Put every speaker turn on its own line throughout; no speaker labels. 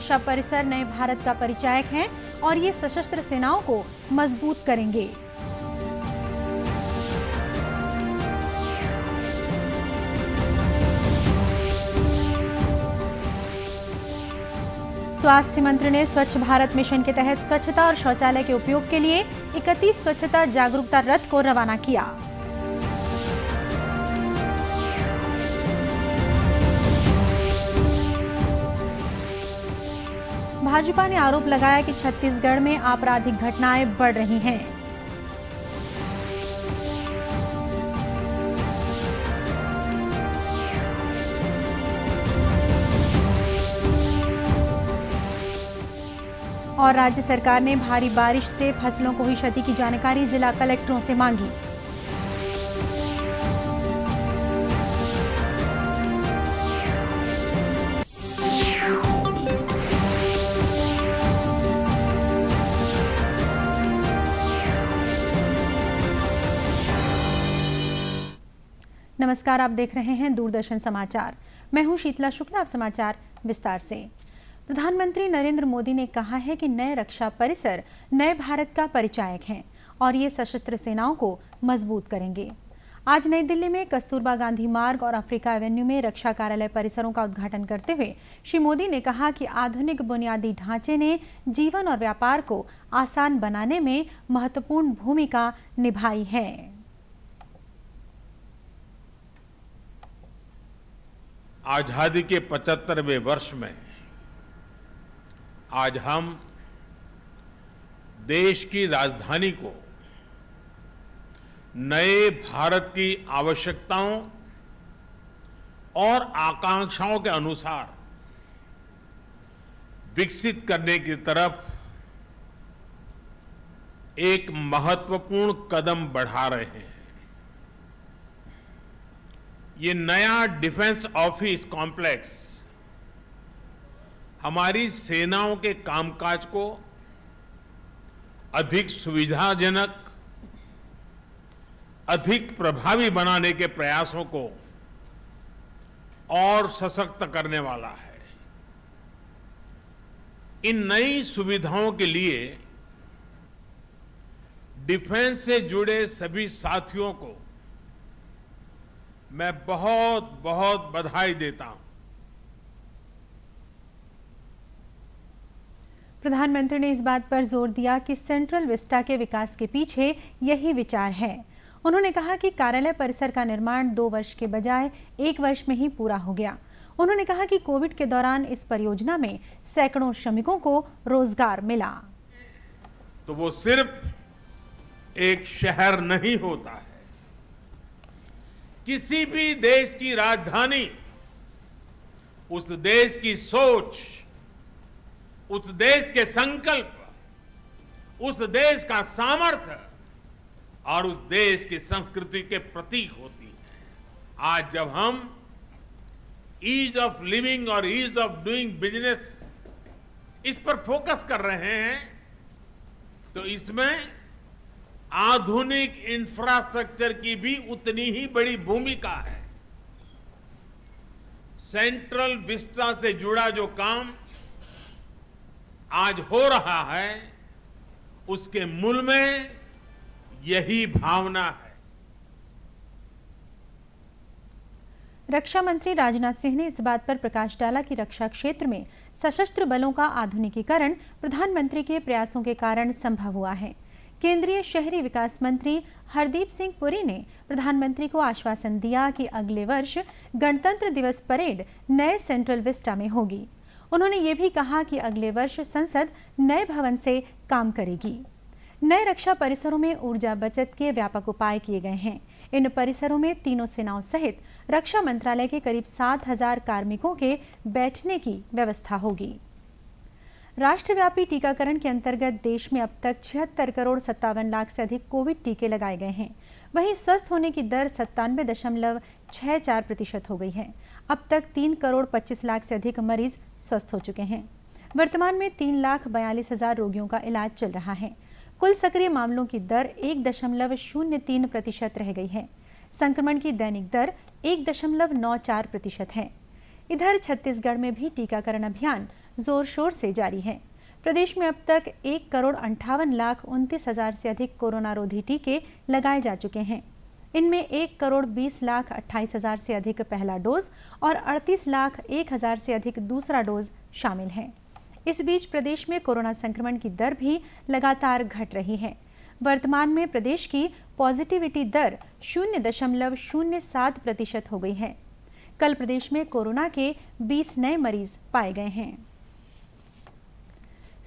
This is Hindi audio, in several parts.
रक्षा परिसर नए भारत का परिचायक हैं और ये सशस्त्र सेनाओं को मजबूत करेंगे। स्वास्थ्य मंत्री ने स्वच्छ भारत मिशन के तहत स्वच्छता और शौचालय के उपयोग के लिए 31 स्वच्छता जागरूकता रथ को रवाना किया। भाजपा ने आरोप लगाया कि छत्तीसगढ़ में आपराधिक घटनाएं बढ़ रही हैं। और राज्य सरकार ने भारी बारिश से फसलों को हुई क्षति की जानकारी जिला कलेक्टरों से मांगी। नमस्कार, आप देख रहे हैं दूरदर्शन समाचार। मैं हूं शीतला शुक्ला। अब समाचार विस्तार से। प्रधानमंत्री नरेंद्र मोदी ने कहा है कि नए रक्षा परिसर नए भारत का परिचायक हैं और ये सशस्त्र सेनाओं को मजबूत करेंगे। आज नई दिल्ली में कस्तूरबा गांधी मार्ग और अफ्रीका एवेन्यू में रक्षा कार्यालय परिसरों का उद्घाटन करते हुए श्री मोदी ने कहा कि आधुनिक बुनियादी ढांचे ने जीवन और व्यापार को आसान बनाने में महत्वपूर्ण भूमिका निभाई है।
आजादी के 75वें वर्ष में आज हम देश की राजधानी को नए भारत की आवश्यकताओं और आकांक्षाओं के अनुसार विकसित करने की तरफ एक महत्वपूर्ण कदम बढ़ा रहे हैं। ये नया डिफेंस ऑफिस कॉम्प्लेक्स हमारी सेनाओं के कामकाज को अधिक सुविधाजनक, अधिक प्रभावी बनाने के प्रयासों को और सशक्त करने वाला है। इन नई सुविधाओं के लिए डिफेंस से जुड़े सभी साथियों को मैं बहुत बहुत बधाई देता हूं।
प्रधानमंत्री ने इस बात पर जोर दिया कि सेंट्रल विस्टा के विकास के पीछे यही विचार है। उन्होंने कहा कि कार्यालय परिसर का निर्माण 2 वर्ष के बजाय 1 वर्ष में ही पूरा हो गया। उन्होंने कहा कि कोविड के दौरान इस परियोजना में सैकड़ों श्रमिकों को रोजगार मिला।
तो वो सिर्फ एक शहर नहीं होता है। किसी भी देश की राजधानी उस देश की सोच, उस देश के संकल्प, उस देश का सामर्थ्य और उस देश की संस्कृति के प्रतीक होती है। आज जब हम ईज ऑफ लिविंग और ईज ऑफ डूइंग बिजनेस इस पर फोकस कर रहे हैं तो इसमें आधुनिक इंफ्रास्ट्रक्चर की भी उतनी ही बड़ी भूमिका है। सेंट्रल विस्टा से जुड़ा जो काम आज हो रहा है उसके मूल में यही भावना है।
रक्षा मंत्री राजनाथ सिंह ने इस बात पर प्रकाश डाला कि रक्षा क्षेत्र में सशस्त्र बलों का आधुनिकीकरण प्रधानमंत्री के प्रयासों के कारण संभव हुआ है। केंद्रीय शहरी विकास मंत्री हरदीप सिंह पुरी ने प्रधानमंत्री को आश्वासन दिया कि अगले वर्ष गणतंत्र दिवस परेड नए सेंट्रल विस्टा में होगी। उन्होंने ये भी कहा कि अगले वर्ष संसद नए भवन से काम करेगी। नए रक्षा परिसरों में ऊर्जा बचत के व्यापक उपाय किए गए हैं। इन परिसरों में तीनों सेनाओं सहित रक्षा मंत्रालय के करीब 7,000 कार्मिकों के बैठने की व्यवस्था होगी। राष्ट्रव्यापी टीकाकरण के अंतर्गत देश में अब तक 76 करोड़ 57 लाख से अधिक कोविड टीके लगाए गए हैं। वहीं स्वस्थ होने की दर 97.64% हो गई है। अब तक 3 करोड़ 25 लाख से अधिक मरीज स्वस्थ हो चुके हैं। वर्तमान में 3,42,000 रोगियों का इलाज चल रहा है। कुल सक्रिय मामलों की दर 1.03% रह गई है। संक्रमण की दैनिक दर 1.94% है। इधर छत्तीसगढ़ में भी टीकाकरण अभियान जोर शोर से जारी है। प्रदेश में अब तक 1,58,29,000 से अधिक कोरोना रोधी टीके लगाए जा चुके हैं। इनमें 1,20,28,000 से अधिक पहला डोज और 38,01,000 से अधिक दूसरा डोज शामिल है। इस बीच प्रदेश में कोरोना संक्रमण की दर भी लगातार घट रही है। वर्तमान में प्रदेश की पॉजिटिविटी दर 0.07% हो गई है। कल प्रदेश में कोरोना के 20 नए मरीज पाए गए हैं।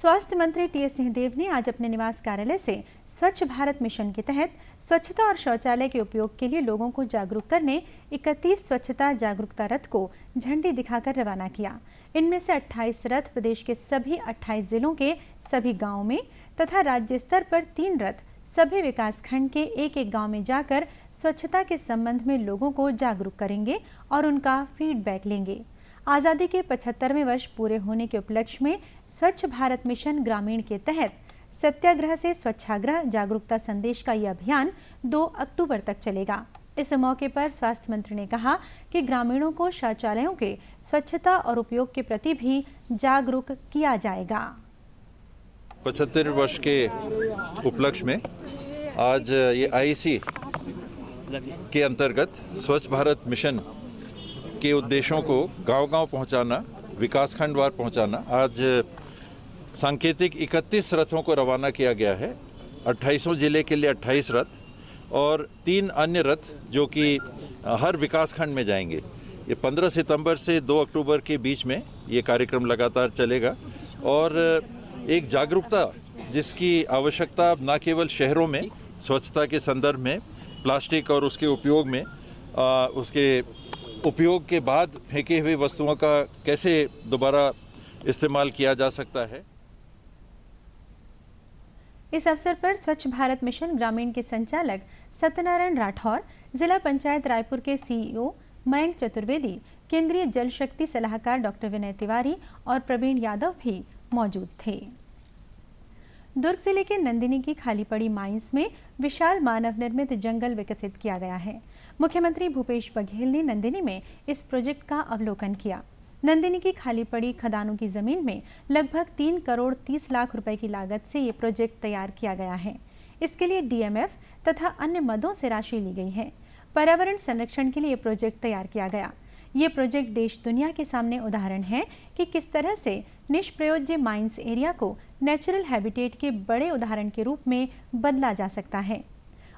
स्वास्थ्य मंत्री टी.एस. सिंहदेव ने आज अपने निवास कार्यालय से स्वच्छ भारत मिशन के तहत स्वच्छता और शौचालय के उपयोग के लिए लोगों को जागरूक करने 31 स्वच्छता जागरूकता रथ को झंडी दिखाकर रवाना किया। इनमें से 28 रथ प्रदेश के सभी 28 जिलों के सभी गांवों में तथा राज्य स्तर पर 3 रथ सभी विकासखंड के एक गांव में जाकर स्वच्छता के संबंध में लोगों को जागरूक करेंगे और उनका फीडबैक लेंगे। आज़ादी के 75वें वर्ष पूरे होने के उपलक्ष्य में स्वच्छ भारत मिशन ग्रामीण के तहत सत्याग्रह से स्वच्छाग्रह जागरूकता संदेश का यह अभियान 2 अक्टूबर तक चलेगा। इस मौके पर स्वास्थ्य मंत्री ने कहा कि ग्रामीणों को शौचालयों के स्वच्छता और उपयोग के प्रति भी जागरूक किया जाएगा।
75 वर्ष के उपलक्ष्य में आज ये आईसी के अंतर्गत स्वच्छ भारत मिशन के उद्देश्यों को गांव-गांव पहुंचाना, विकासखंडवार पहुंचाना, आज सांकेतिक 31 रथों को रवाना किया गया है। 28 जिले के लिए 28 रथ और 3 अन्य रथ जो कि हर विकासखंड में जाएंगे। ये 15 सितंबर से 2 अक्टूबर के बीच में ये कार्यक्रम लगातार चलेगा और एक जागरूकता जिसकी आवश्यकता न केवल शहरों में स्वच्छता के संदर्भ में प्लास्टिक और उसके उपयोग में उसके उपयोग के बाद फेंके हुए वस्तुओं का कैसे दोबारा इस्तेमाल किया जा सकता है।
इस अवसर पर स्वच्छ भारत मिशन ग्रामीण के संचालक सत्यनारायण राठौर, जिला पंचायत रायपुर के सीईओ मयंक चतुर्वेदी, केंद्रीय जल शक्ति सलाहकार डॉक्टर विनय तिवारी और प्रवीण यादव भी मौजूद थे। दुर्ग जिले के नंदिनी की खाली पड़ी माइंस में विशाल मानव निर्मित जंगल विकसित किया गया है। मुख्यमंत्री भूपेश बघेल ने नंदिनी में इस प्रोजेक्ट का अवलोकन किया। नंदिनी की खाली पड़ी खदानों की जमीन में लगभग 3 करोड़ 30 लाख रुपए की लागत से ये प्रोजेक्ट तैयार किया गया है। इसके लिए डीएमएफ तथा अन्य मदों से राशि ली गई है। पर्यावरण संरक्षण के लिए ये प्रोजेक्ट तैयार किया गया। ये प्रोजेक्ट देश दुनिया के सामने उदाहरण है कि किस तरह से निष्प्रयोज्य माइंस एरिया को नेचुरल हैबिटेट के बड़े उदाहरण के रूप में बदला जा सकता है।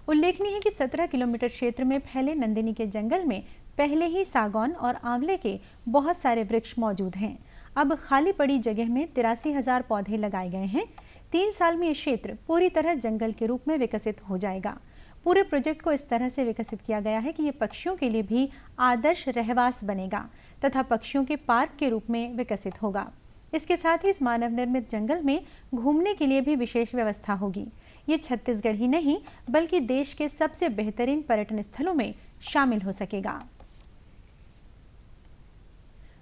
उल्लेखनीय है कि 17 किलोमीटर क्षेत्र में फैले नंदिनी के जंगल में पहले ही सागौन और आंवले के बहुत सारे वृक्ष मौजूद हैं। अब खाली पड़ी जगह में 83,000 पौधे लगाए गए हैं। 3 साल में ये क्षेत्र पूरी तरह जंगल के रूप में विकसित हो जाएगा। पूरे प्रोजेक्ट को इस तरह से विकसित किया गया है कि ये पक्षियों के लिए भी आदर्श रहवास बनेगा तथा पक्षियों के पार्क के रूप में विकसित होगा। इसके साथ ही इस मानव निर्मित जंगल में घूमने के लिए भी विशेष व्यवस्था होगी। ये छत्तीसगढ़ ही नहीं बल्कि देश के सबसे बेहतरीन पर्यटन स्थलों में शामिल हो सकेगा।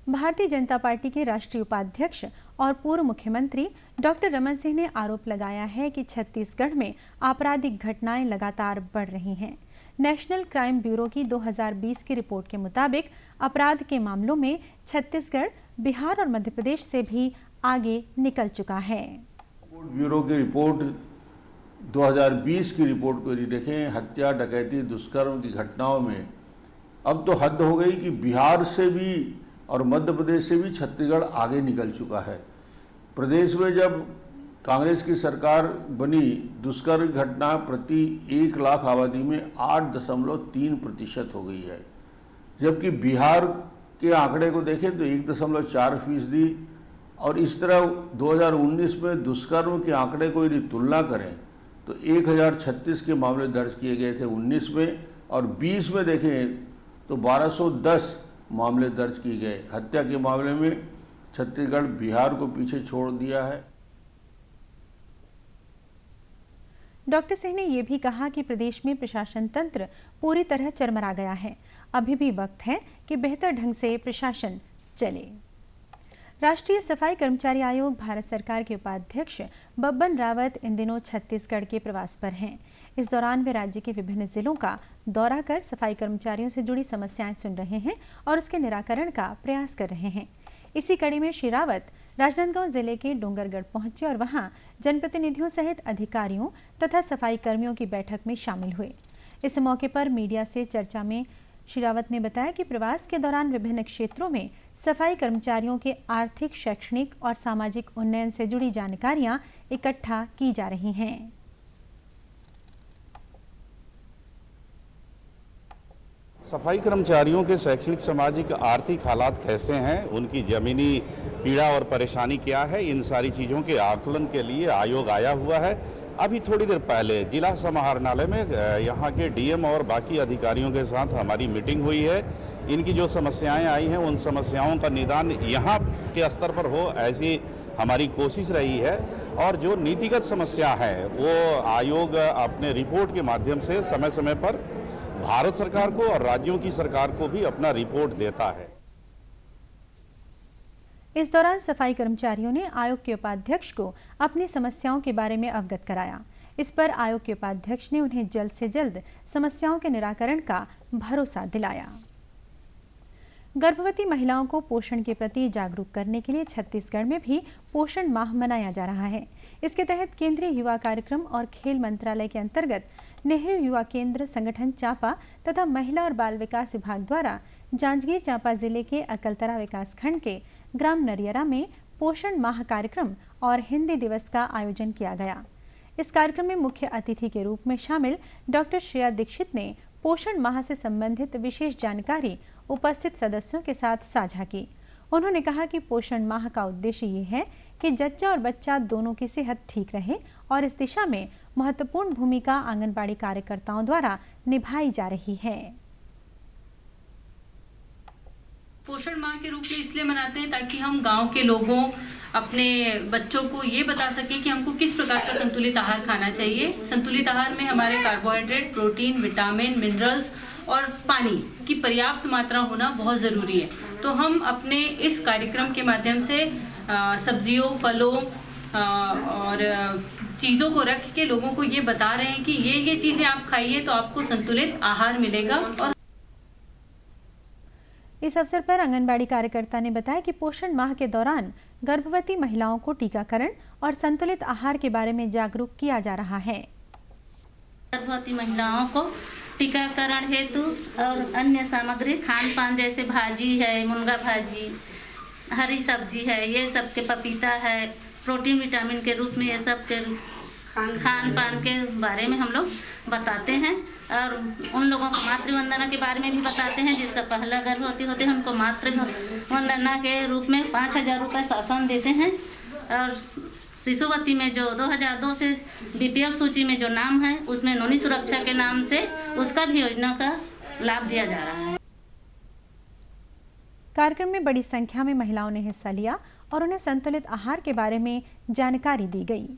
भारतीय जनता पार्टी के राष्ट्रीय उपाध्यक्ष और पूर्व मुख्यमंत्री डॉक्टर रमन सिंह ने आरोप लगाया है कि छत्तीसगढ़ में आपराधिक घटनाएं लगातार बढ़ रही हैं। नेशनल क्राइम ब्यूरो की 2020 की रिपोर्ट के मुताबिक अपराध के मामलों में छत्तीसगढ़, बिहार और मध्य प्रदेश से भी आगे निकल चुका है।
ब्यूरो की रिपोर्ट 2020 की रिपोर्ट को यदि देखें, हत्या, डकैती, दुष्कर्म की घटनाओं में अब तो हद हो गई कि बिहार से भी और मध्य प्रदेश से भी छत्तीसगढ़ आगे निकल चुका है। प्रदेश में जब कांग्रेस की सरकार बनी, दुष्कर्म घटना प्रति 1 लाख आबादी में 8.3% हो गई है, जबकि बिहार के आंकड़े को देखें तो 1.4%। और इस तरह 2019 में दुष्कर्म के आंकड़े को यदि तुलना करें तो 1036 के मामले दर्ज किए गए थे 19 में, और 20 में देखें तो 1210 मामले दर्ज किए गए। हत्या के मामले में छत्तीसगढ़ बिहार को पीछे छोड़ दिया है।
डॉक्टर सिंह ने यह भी कहा कि प्रदेश में प्रशासन तंत्र पूरी तरह चरमरा गया है। अभी भी वक्त है कि बेहतर ढंग से प्रशासन चले। राष्ट्रीय सफाई कर्मचारी आयोग भारत सरकार के उपाध्यक्ष बब्बन रावत इन दिनों छत्तीसगढ़ के प्रवास पर हैं। इस दौरान वे राज्य के विभिन्न जिलों का दौरा कर सफाई कर्मचारियों से जुड़ी समस्याएं सुन रहे हैं और उसके निराकरण का प्रयास कर रहे हैं। इसी कड़ी में श्री रावत राजनांदगांव जिले के डोंगरगढ़ पहुंचे और वहां जनप्रतिनिधियों सहित अधिकारियों तथा सफाई कर्मियों की बैठक में शामिल हुए। इस मौके पर मीडिया से चर्चा में श्री रावत ने बताया कि प्रवास के दौरान विभिन्न क्षेत्रों में सफाई कर्मचारियों के आर्थिक, शैक्षणिक और सामाजिक उन्नयन से जुड़ी जानकारियां इकट्ठा की जा रही हैं।
सफाई कर्मचारियों के शैक्षणिक, सामाजिक, आर्थिक हालात कैसे हैं, उनकी जमीनी पीड़ा और परेशानी क्या है, इन सारी चीज़ों के आकलन के लिए आयोग आया हुआ है। अभी थोड़ी देर पहले जिला समाहरणालय में यहाँ के डीएम और बाकी अधिकारियों के साथ हमारी मीटिंग हुई है। इनकी जो समस्याएं आई हैं उन समस्याओं का निदान यहाँ के स्तर पर हो, ऐसी हमारी कोशिश रही है। और जो नीतिगत समस्या है वो आयोग अपने रिपोर्ट के माध्यम से समय समय पर भारत सरकार को और राज्यों की सरकार को भी अपना रिपोर्ट देता है।
इस दौरान सफाई कर्मचारियों ने आयोग के उपाध्यक्ष को अपनी समस्याओं के बारे में अवगत कराया। इस पर आयोग के उपाध्यक्ष ने उन्हें जल्द से जल्द समस्याओं के निराकरण का भरोसा दिलाया। गर्भवती महिलाओं को पोषण के प्रति जागरूक करने के लिए छत्तीसगढ़ में भी पोषण माह मनाया जा रहा है। इसके तहत केंद्रीय युवा कार्यक्रम और खेल मंत्रालय के अंतर्गत नेहरू युवा केंद्र संगठन चांपा तथा महिला और बाल विकास विभाग द्वारा जांजगीर चांपा जिले के अकलतरा विकासखंड के ग्राम नरियरा में पोषण माह कार्यक्रम और हिंदी दिवस का आयोजन किया गया। इस कार्यक्रम में मुख्य अतिथि के रूप में शामिल डॉक्टर श्रेया दीक्षित ने पोषण माह से संबंधित विशेष जानकारी उपस्थित सदस्यों के साथ साझा की। उन्होंने कहा कि पोषण माह का उद्देश्य ये है कि जच्चा और बच्चा दोनों की सेहत ठीक रहे और इस दिशा में महत्वपूर्ण भूमिका आंगनबाड़ी कार्यकर्ताओं द्वारा निभाई जा रही है।
पोषण माह के रूप में इसलिए मनाते हैं ताकि हम गांव के लोगों, अपने बच्चों को ये बता सकें कि हमको किस प्रकार का संतुलित आहार खाना चाहिए। संतुलित आहार में हमारे कार्बोहाइड्रेट, प्रोटीन, विटामिन, मिनरल्स और पानी की पर्याप्त मात्रा होना बहुत ज़रूरी है। तो हम अपने इस कार्यक्रम के माध्यम से सब्जियों, फलों और चीज़ों को रख के लोगों को ये बता रहे हैं कि ये चीज़ें आप खाइए तो आपको संतुलित आहार मिलेगा। और
इस अवसर पर आंगनबाड़ी कार्यकर्ता ने बताया कि पोषण माह के दौरान गर्भवती महिलाओं को टीकाकरण और संतुलित आहार के बारे में जागरूक किया जा रहा है।
गर्भवती महिलाओं को टीकाकरण हेतु और अन्य सामग्री खान पान जैसे भाजी है, मुनगा भाजी, हरी सब्जी है, ये सब के पपीता है, प्रोटीन विटामिन के रूप में ये सब के खान पान के बारे में हम लोग बताते हैं। और उन लोगों को मातृवंदना के बारे में भी बताते हैं। जिसका पहला गर्भवती होते हैं उनको मातृवंदना के रूप में 5,000 रुपये शासन देते हैं। और शिशुवती में जो 2002 से बीपीएल सूची में जो नाम है उसमें नोनी सुरक्षा के नाम से उसका भी योजना का लाभ दिया जा रहा है।
कार्यक्रम में बड़ी संख्या में महिलाओं ने हिस्सा लिया और उन्हें संतुलित आहार के बारे में जानकारी दी गई।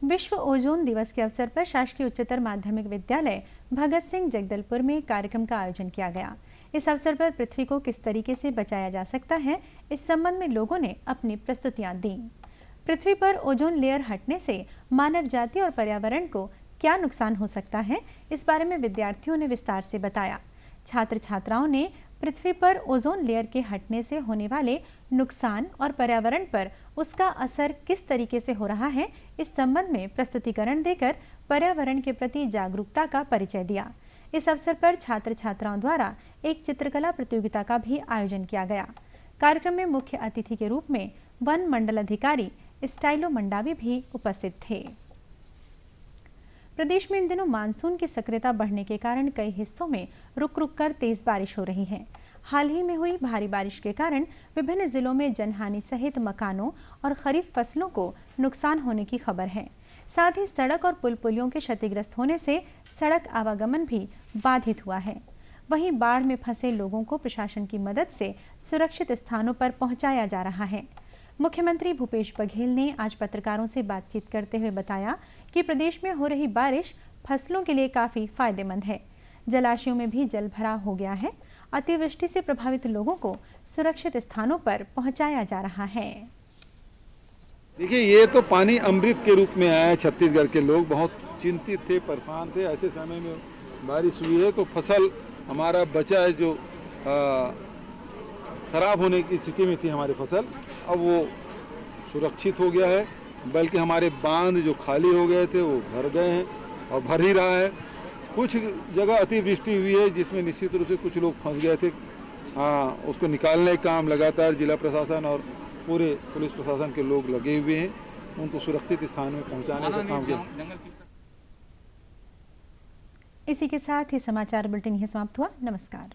विश्व ओजोन दिवस के अवसर पर शासकीय उच्चतर माध्यमिक विद्यालय भगत सिंह जगदलपुर में कार्यक्रम का आयोजन किया गया। इस अवसर पर पृथ्वी को किस तरीके से बचाया जा सकता है, इस संबंध में लोगों ने अपनी प्रस्तुतियां दी। पृथ्वी पर ओजोन लेयर हटने से मानव जाति और पर्यावरण को क्या नुकसान हो सकता है, इस बारे में विद्यार्थियों ने विस्तार से बताया। छात्र छात्राओं ने पृथ्वी पर ओजोन लेयर के हटने से होने वाले नुकसान और पर्यावरण पर उसका असर किस तरीके से हो रहा है, इस संबंध में प्रस्तुतिकरण देकर पर्यावरण के प्रति जागरूकता का परिचय दिया। इस अवसर पर छात्र छात्राओं द्वारा एक चित्रकला प्रतियोगिता का भी आयोजन किया गया। कार्यक्रम में मुख्य अतिथि के रूप में वन मंडल अधिकारी स्टाइलो मंडावी भी उपस्थित थे। प्रदेश में इन दिनों मानसून की सक्रियता बढ़ने के कारण कई हिस्सों में रुक रुक कर तेज बारिश हो रही है। हाल ही में हुई भारी बारिश के कारण विभिन्न जिलों में जनहानि सहित मकानों और खरीफ फसलों को नुकसान होने की खबर है। साथ ही सड़क और पुल पुलियों के क्षतिग्रस्त होने से सड़क आवागमन भी बाधित हुआ है। वहीं बाढ़ में फंसे लोगों को प्रशासन की मदद से सुरक्षित स्थानों पर पहुंचाया जा रहा है। मुख्यमंत्री भूपेश बघेल ने आज पत्रकारों से बातचीत करते हुए बताया कि प्रदेश में हो रही बारिश फसलों के लिए काफी फायदेमंद है। जलाशयों में भी जल भराव हो गया है। अतिवृष्टि से प्रभावित लोगों को सुरक्षित स्थानों पर पहुंचाया जा रहा है।
देखिए, ये तो पानी अमृत के रूप में आया है। छत्तीसगढ़ के लोग बहुत चिंतित थे, परेशान थे। ऐसे समय में बारिश हुई है तो फसल हमारा बचा है जो खराब होने की स्थिति में थी हमारी फसल, अब वो सुरक्षित हो गया है। बल्कि हमारे बांध जो खाली हो गए थे वो भर गए हैं और भर ही रहा है। कुछ जगह अतिवृष्टि हुई है जिसमें निश्चित रूप से कुछ लोग फंस गए थे। उसको निकालने का काम लगातार जिला प्रशासन और पूरे पुलिस प्रशासन के लोग लगे हुए हैं, उनको सुरक्षित स्थान में पहुंचाने का काम किया।
इसी के साथ ही समाचार बुलेटिन यह समाप्त हुआ। नमस्कार।